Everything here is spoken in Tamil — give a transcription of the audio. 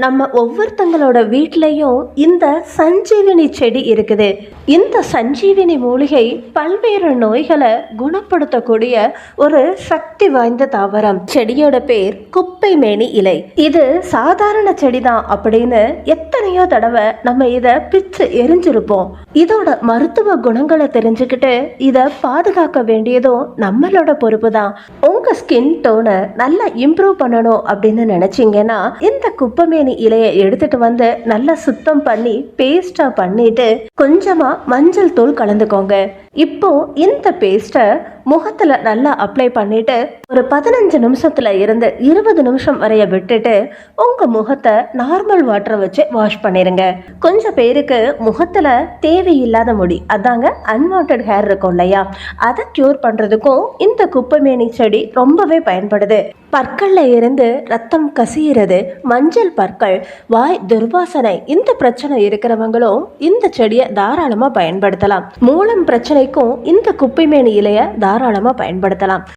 நம்ம ஒவ்வொருத்தங்களோட வீட்லயும் இந்த சஞ்சீவினி செடி இருக்குது. இந்த சஞ்சீவினி மூலிகை பல்வேறு நோய்களை குணப்படுத்தக்கூடிய ஒரு சக்தி வாய்ந்த தாவரம். செடியோட பேர் குப்பை மேனி இலை. இது சாதாரண செடிதான் அப்படின்னு எத்தனையோ தடவை நம்ம இத பிச்சு எரிஞ்சிருப்போம். இதோட மருத்துவ குணங்களை தெரிஞ்சுக்கிட்டு இத பாதுகாக்க வேண்டியதும் நம்மளோட பொறுப்பு தான். உங்க ஸ்கின் டோனை நல்லா இம்ப்ரூவ் பண்ணணும் அப்படின்னு நினைச்சீங்கன்னா இந்த குப்பை இலையை எடுத்துட்டு வந்து நல்லா சுத்தம் பண்ணி பேஸ்டா பண்ணிட்டு கொஞ்சமா மஞ்சள் தூள் கலந்துக்கோங்க. இப்போ இந்த பேஸ்ட்டை முகத்துல நல்லா அப்ளை பண்ணிட்டு ஒரு 15 நிமிஷத்துல இருந்து 20 நிமிஷம் வரைய விட்டுட்டு உங்க முகத்தை நார்மல் வாட்டரை வச்சு வாஷ் பண்ணிருங்க. கொஞ்சம் பேருக்கு முகத்துல தேவையில்லாத முடி, அதாங்க அன்வான்டட் ஹேர் இருக்கும் இல்லையா, அதை கியூர் பண்றதுக்கும் இந்த குப்பைமேனி செடி ரொம்பவே பயன்படுது. பற்கள்ல இருந்து ரத்தம் கசியிறது, மஞ்சள் பற்கள், வாய் துர்வாசனை, இந்த பிரச்சனை இருக்கிறவங்களும் இந்த செடியை தாராளமா பயன்படுத்தலாம். மூலம் பிரச்சனைக்கும் இந்த குப்பைமேனி இலைய தாராளமா பயன்படுத்தலாம்.